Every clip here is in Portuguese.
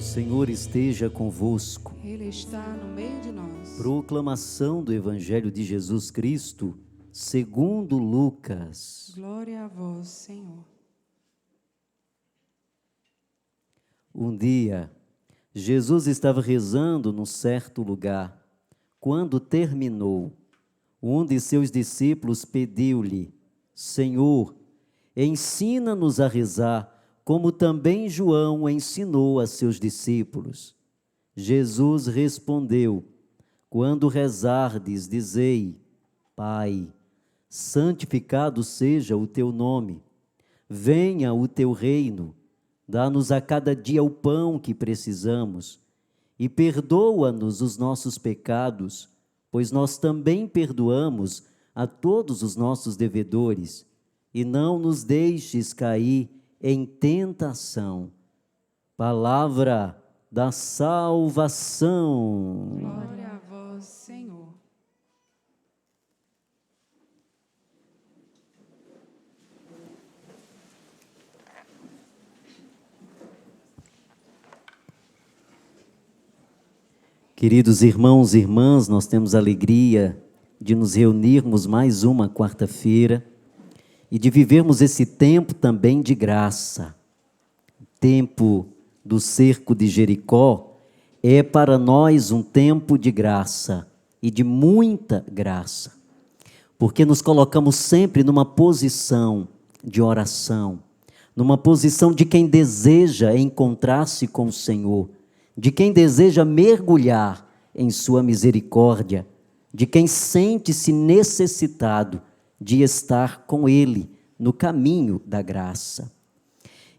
Senhor esteja convosco. Ele está no meio de nós. Proclamação do Evangelho de Jesus Cristo, segundo Lucas. Glória a vós, Senhor. Um dia, Jesus estava rezando num certo lugar. Quando terminou, um de seus discípulos pediu-lhe: Senhor, ensina-nos a rezar, como também João ensinou a seus discípulos. Jesus respondeu: Quando rezardes, dizei: Pai, santificado seja o teu nome. Venha o teu reino. Dá-nos a cada dia o pão que precisamos. E perdoa-nos os nossos pecados, pois nós também perdoamos a todos os nossos devedores. E não nos deixes cair em tentação. Palavra da salvação. Glória a vós, Senhor. Queridos irmãos e irmãs, nós temos a alegria de nos reunirmos mais uma quarta-feira e de vivermos esse tempo também de graça. O tempo do cerco de Jericó é para nós um tempo de graça e de muita graça, porque nos colocamos sempre numa posição de oração, numa posição de quem deseja encontrar-se com o Senhor, de quem deseja mergulhar em sua misericórdia, de quem sente-se necessitado de estar com Ele no caminho da graça.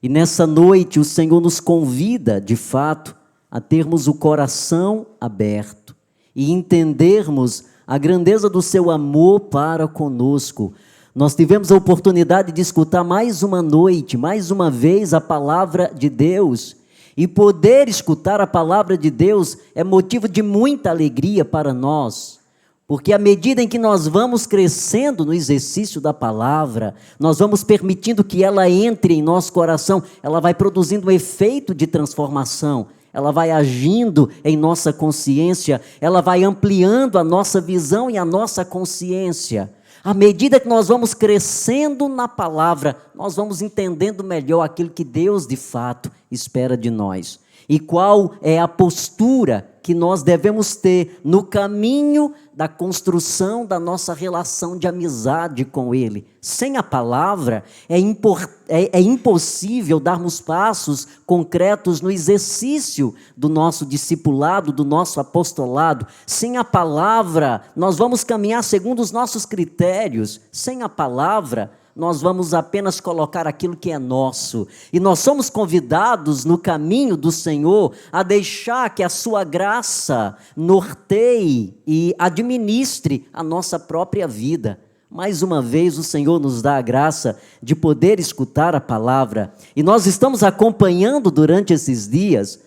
E nessa noite o Senhor nos convida, de fato, a termos o coração aberto e entendermos a grandeza do seu amor para conosco. Nós tivemos a oportunidade de escutar mais uma noite, mais uma vez a palavra de Deus. E poder escutar a palavra de Deus é motivo de muita alegria para nós, porque à medida em que nós vamos crescendo no exercício da palavra, nós vamos permitindo que ela entre em nosso coração, ela vai produzindo um efeito de transformação, ela vai agindo em nossa consciência, ela vai ampliando a nossa visão e a nossa consciência. À medida que nós vamos crescendo na palavra, nós vamos entendendo melhor aquilo que Deus de fato espera de nós. E qual é a postura que nós devemos ter no caminho da construção da nossa relação de amizade com Ele. Sem a palavra, é impossível darmos passos concretos no exercício do nosso discipulado, do nosso apostolado. Sem a palavra, nós vamos caminhar segundo os nossos critérios. Sem a palavra, nós vamos apenas colocar aquilo que é nosso. E nós somos convidados no caminho do Senhor a deixar que a sua graça norteie e administre a nossa própria vida. Mais uma vez o Senhor nos dá a graça de poder escutar a palavra. E nós estamos acompanhando durante esses dias,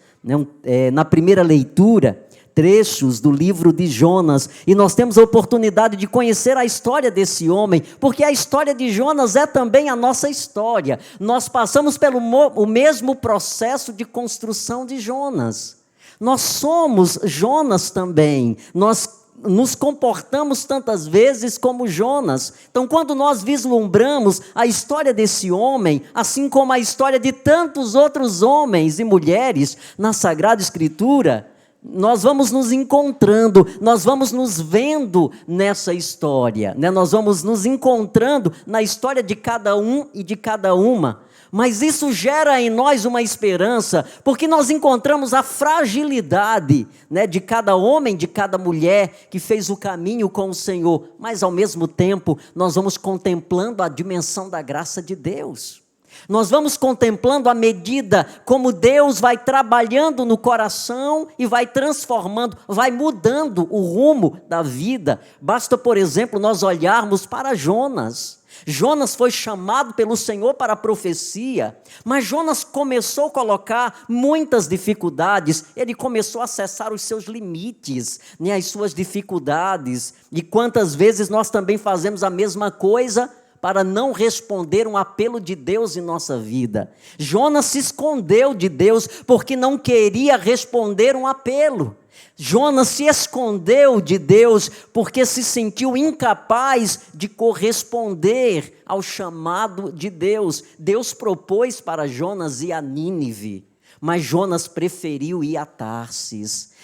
na primeira leitura, trechos do livro de Jonas, e nós temos a oportunidade de conhecer a história desse homem, porque a história de Jonas é também a nossa história. Nós passamos pelo o mesmo processo de construção de Jonas. Nós somos Jonas também, nós nos comportamos tantas vezes como Jonas. Então, quando nós vislumbramos a história desse homem, assim como a história de tantos outros homens e mulheres na Sagrada Escritura, nós vamos nos encontrando, nós vamos nos vendo nessa história, Nós vamos nos encontrando na história de cada um e de cada uma. Mas isso gera em nós uma esperança, porque nós encontramos a fragilidade, de cada homem, de cada mulher que fez o caminho com o Senhor. Mas ao mesmo tempo, nós vamos contemplando a dimensão da graça de Deus. Nós vamos contemplando a medida como Deus vai trabalhando no coração e vai transformando, vai mudando o rumo da vida. Basta, por exemplo, nós olharmos para Jonas. Jonas foi chamado pelo Senhor para a profecia, mas Jonas começou a colocar muitas dificuldades, ele começou a acessar os seus limites, as suas dificuldades. E quantas vezes nós também fazemos a mesma coisa, para não responder um apelo de Deus em nossa vida. Jonas se escondeu de Deus porque não queria responder um apelo. Jonas se escondeu de Deus porque se sentiu incapaz de corresponder ao chamado de Deus. Deus propôs para Jonas ir a Nínive, mas Jonas preferiu ir a Tarsis.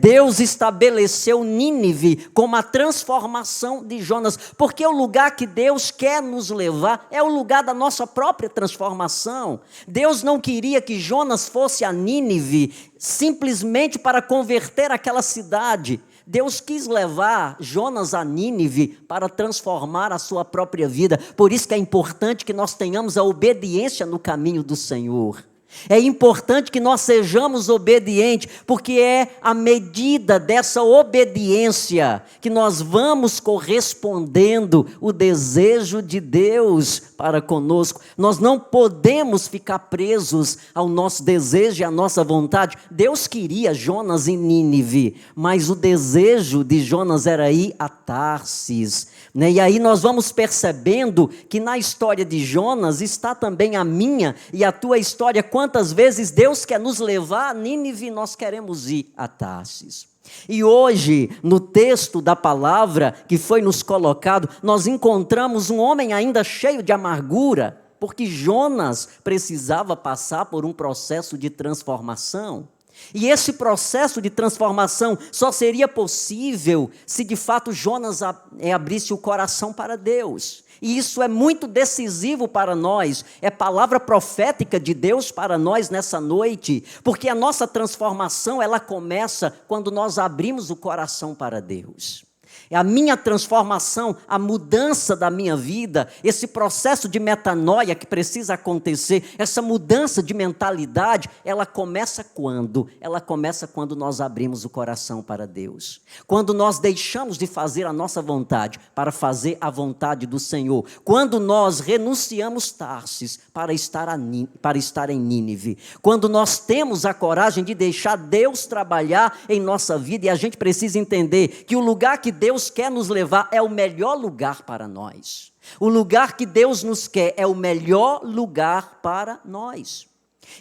Deus estabeleceu Nínive como a transformação de Jonas, porque o lugar que Deus quer nos levar é o lugar da nossa própria transformação. Deus não queria que Jonas fosse a Nínive simplesmente para converter aquela cidade. Deus quis levar Jonas a Nínive para transformar a sua própria vida. Por isso que é importante que nós tenhamos a obediência no caminho do Senhor. É importante que nós sejamos obedientes, porque é à medida dessa obediência que nós vamos correspondendo o desejo de Deus para conosco. Nós não podemos ficar presos ao nosso desejo e à nossa vontade. Deus queria Jonas em Nínive, mas o desejo de Jonas era ir a Tarsis. E aí nós vamos percebendo que na história de Jonas está também a minha e a tua história. Quantas vezes Deus quer nos levar a Nínive e nós queremos ir a Tarsis. E hoje, no texto da palavra que foi nos colocado, nós encontramos um homem ainda cheio de amargura, porque Jonas precisava passar por um processo de transformação. E esse processo de transformação só seria possível se de fato Jonas abrisse o coração para Deus. E isso é muito decisivo para nós, é palavra profética de Deus para nós nessa noite, porque a nossa transformação ela começa quando nós abrimos o coração para Deus. É a minha transformação, a mudança da minha vida, esse processo de metanoia que precisa acontecer, essa mudança de mentalidade, ela começa quando? Ela começa quando nós abrimos o coração para Deus. Quando nós deixamos de fazer a nossa vontade para fazer a vontade do Senhor. Quando nós renunciamos Tarsis para estar em Nínive. Quando nós temos a coragem de deixar Deus trabalhar em nossa vida, e a gente precisa entender que o lugar que Deus quer nos levar é o melhor lugar para nós. O lugar que Deus nos quer é o melhor lugar para nós.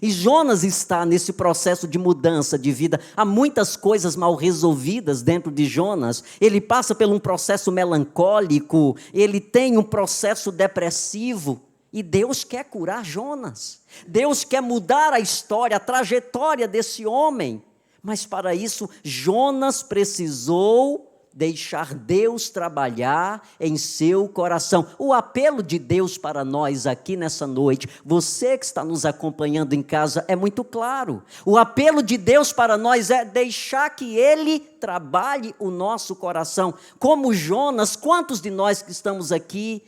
E Jonas está nesse processo de mudança de vida. Há muitas coisas mal resolvidas dentro de Jonas. Ele passa por um processo melancólico, ele tem um processo depressivo. E Deus quer curar Jonas. Deus quer mudar a história, a trajetória desse homem. Mas para isso, Jonas precisou deixar Deus trabalhar em seu coração. O apelo de Deus para nós aqui nessa noite, você que está nos acompanhando em casa, é muito claro. O apelo de Deus para nós é deixar que Ele trabalhe o nosso coração. Como Jonas, quantos de nós que estamos aqui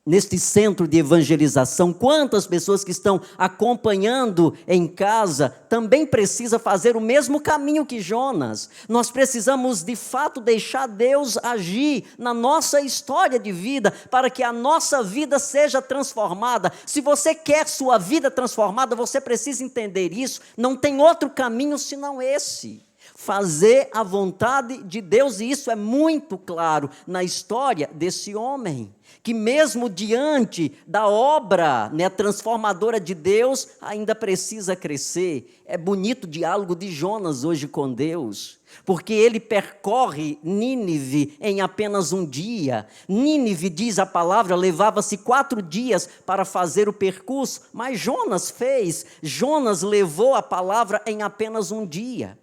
neste centro de evangelização, quantas pessoas que estão acompanhando em casa, também precisa fazer o mesmo caminho que Jonas. Nós precisamos de fato deixar Deus agir na nossa história de vida, para que a nossa vida seja transformada. Se você quer sua vida transformada, você precisa entender isso, não tem outro caminho senão esse. Fazer a vontade de Deus, e isso é muito claro na história desse homem, que mesmo diante da obra transformadora de Deus, ainda precisa crescer. É bonito o diálogo de Jonas hoje com Deus, porque ele percorre Nínive em apenas um dia. Nínive, diz a palavra, levava-se 4 dias para fazer o percurso, mas Jonas levou a palavra em apenas um dia.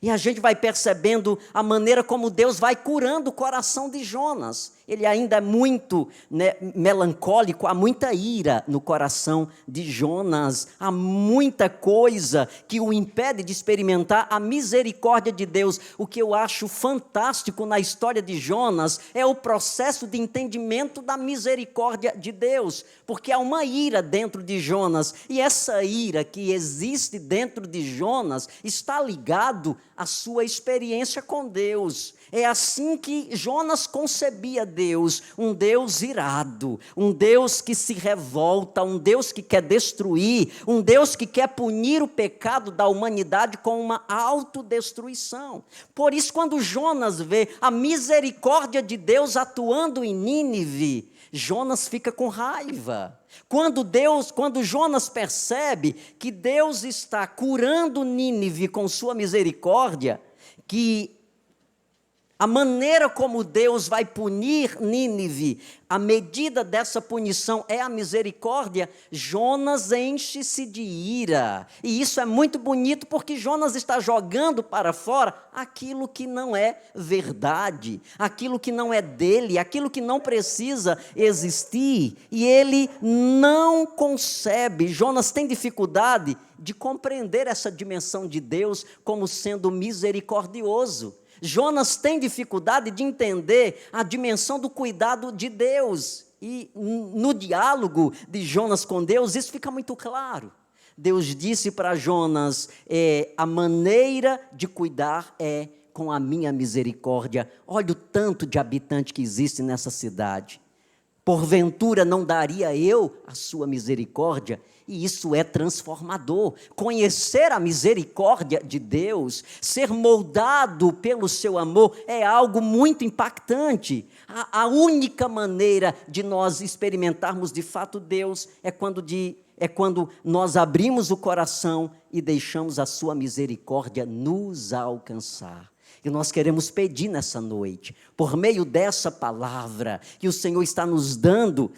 E a gente vai percebendo a maneira como Deus vai curando o coração de Jonas. Ele ainda é muito melancólico, há muita ira no coração de Jonas. Há muita coisa que o impede de experimentar a misericórdia de Deus. O que eu acho fantástico na história de Jonas é o processo de entendimento da misericórdia de Deus. Porque há uma ira dentro de Jonas. E essa ira que existe dentro de Jonas está ligado à sua experiência com Deus. É assim que Jonas concebia Deus, um Deus irado, um Deus que se revolta, um Deus que quer destruir, um Deus que quer punir o pecado da humanidade com uma autodestruição. Por isso, quando Jonas vê a misericórdia de Deus atuando em Nínive, Jonas fica com raiva. Quando Jonas percebe que Deus está curando Nínive com sua misericórdia, que a maneira como Deus vai punir Nínive, a medida dessa punição é a misericórdia, Jonas enche-se de ira. E isso é muito bonito porque Jonas está jogando para fora aquilo que não é verdade, aquilo que não é dele, aquilo que não precisa existir. E ele não concebe, Jonas tem dificuldade de compreender essa dimensão de Deus como sendo misericordioso. Jonas tem dificuldade de entender a dimensão do cuidado de Deus. E no diálogo de Jonas com Deus, isso fica muito claro. Deus disse para Jonas, a maneira de cuidar é com a minha misericórdia. Olha o tanto de habitante que existe nessa cidade. Porventura não daria eu a sua misericórdia? E isso é transformador. Conhecer a misericórdia de Deus, ser moldado pelo seu amor, é algo muito impactante. A única maneira de nós experimentarmos de fato Deus é quando nós abrimos o coração e deixamos a sua misericórdia nos alcançar. E nós queremos pedir nessa noite, por meio dessa palavra que o Senhor está nos dando,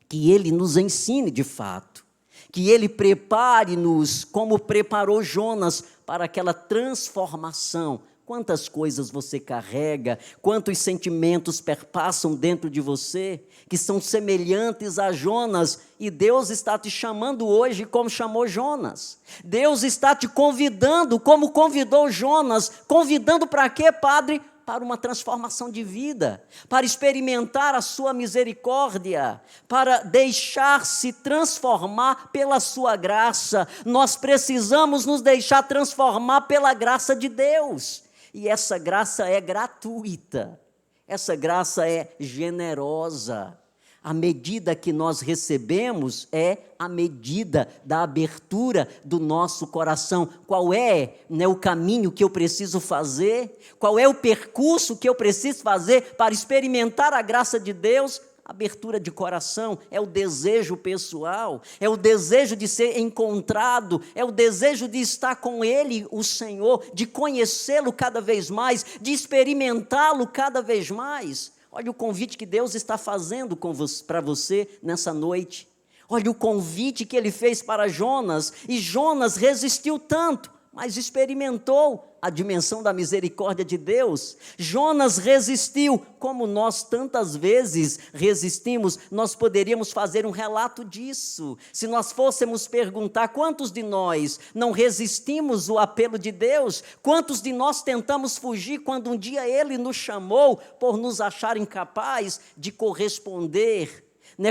que Ele nos ensine de fato, que Ele prepare-nos como preparou Jonas para aquela transformação. Quantas coisas você carrega, quantos sentimentos perpassam dentro de você, que são semelhantes a Jonas, e Deus está te chamando hoje como chamou Jonas. Deus está te convidando como convidou Jonas. Convidando para quê, Padre? Para uma transformação de vida, para experimentar a sua misericórdia, para deixar-se transformar pela sua graça. Nós precisamos nos deixar transformar pela graça de Deus. E essa graça é gratuita, essa graça é generosa. A medida que nós recebemos é a medida da abertura do nosso coração. Qual é, o caminho que eu preciso fazer? Qual é o percurso que eu preciso fazer para experimentar a graça de Deus? Abertura de coração, é o desejo pessoal, é o desejo de ser encontrado, é o desejo de estar com Ele, o Senhor, de conhecê-lo cada vez mais, de experimentá-lo cada vez mais. Olha o convite que Deus está fazendo para você nessa noite. Olha o convite que Ele fez para Jonas, e Jonas resistiu tanto, mas experimentou a dimensão da misericórdia de Deus. Jonas resistiu, como nós tantas vezes resistimos. Nós poderíamos fazer um relato disso. Se nós fôssemos perguntar quantos de nós não resistimos o apelo de Deus, quantos de nós tentamos fugir quando um dia Ele nos chamou por nos achar incapazes de corresponder.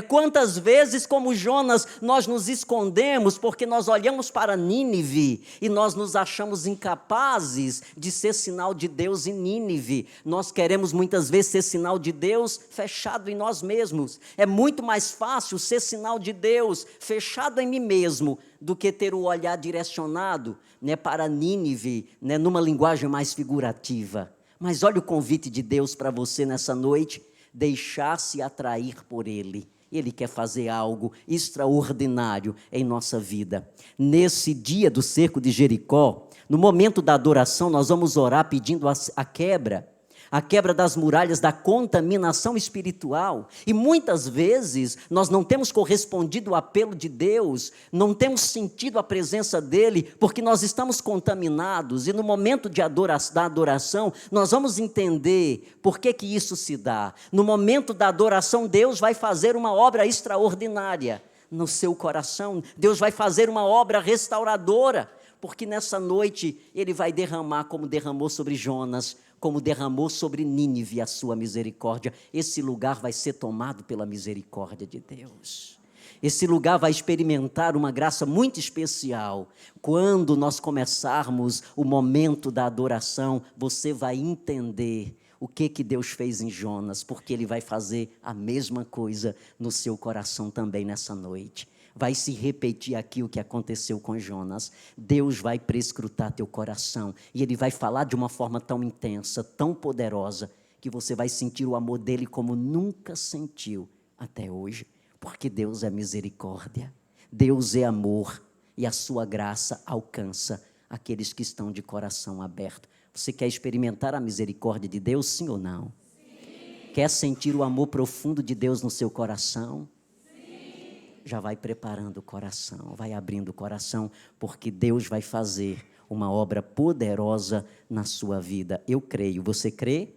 Quantas vezes, como Jonas, nós nos escondemos porque nós olhamos para Nínive e nós nos achamos incapazes de ser sinal de Deus em Nínive. Nós queremos muitas vezes ser sinal de Deus fechado em nós mesmos. É muito mais fácil ser sinal de Deus fechado em mim mesmo do que ter o olhar direcionado para Nínive, numa linguagem mais figurativa. Mas olha o convite de Deus para você nessa noite: deixar-se atrair por Ele. Ele quer fazer algo extraordinário em nossa vida. Nesse dia do cerco de Jericó, no momento da adoração, nós vamos orar pedindo a quebra das muralhas da contaminação espiritual. E muitas vezes nós não temos correspondido ao apelo de Deus, não temos sentido a presença dEle, porque nós estamos contaminados. E no momento da adoração, nós vamos entender por que isso se dá. No momento da adoração, Deus vai fazer uma obra extraordinária no seu coração. Deus vai fazer uma obra restauradora, porque nessa noite Ele vai derramar, como derramou sobre Jonas, como derramou sobre Nínive a sua misericórdia. Esse lugar vai ser tomado pela misericórdia de Deus. Esse lugar vai experimentar uma graça muito especial. Quando nós começarmos o momento da adoração, você vai entender o que Deus fez em Jonas, porque Ele vai fazer a mesma coisa no seu coração também nessa noite. Vai se repetir aqui o que aconteceu com Jonas. Deus vai prescrutar teu coração e Ele vai falar de uma forma tão intensa, tão poderosa, que você vai sentir o amor dEle como nunca sentiu até hoje, porque Deus é misericórdia, Deus é amor e a sua graça alcança aqueles que estão de coração aberto. Você quer experimentar a misericórdia de Deus, sim ou não? Sim. Quer sentir o amor profundo de Deus no seu coração? Sim. Já vai preparando o coração, vai abrindo o coração, porque Deus vai fazer uma obra poderosa na sua vida. Eu creio. Você crê?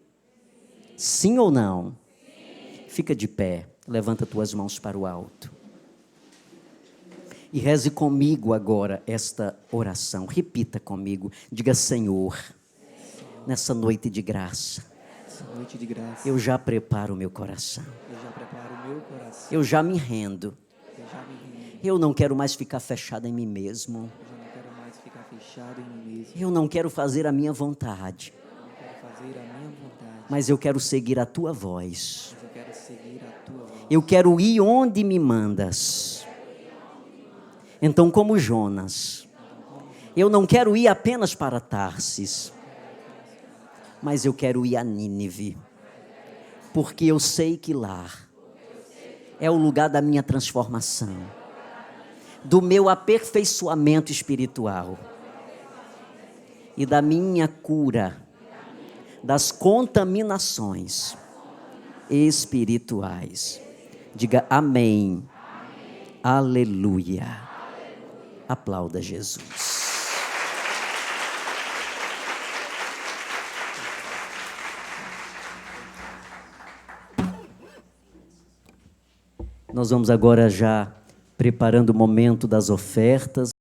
Sim, sim ou não? Sim. Fica de pé, levanta tuas mãos para o alto. E reze comigo agora esta oração. Repita comigo. Diga: Senhor, nessa noite de graça, eu já preparo o meu coração. Eu já me rendo. Eu não quero mais ficar fechado em mim mesmo. Eu não quero fazer a minha vontade. Mas eu quero seguir a tua voz. Eu quero ir onde me mandas. Então, como Jonas, eu não quero ir apenas para Tarsis, mas eu quero ir a Nínive, porque eu sei que lá é o lugar da minha transformação, do meu aperfeiçoamento espiritual e da minha cura das contaminações espirituais. Diga amém. Aleluia. Aplauda Jesus. Nós vamos agora já preparando o momento das ofertas.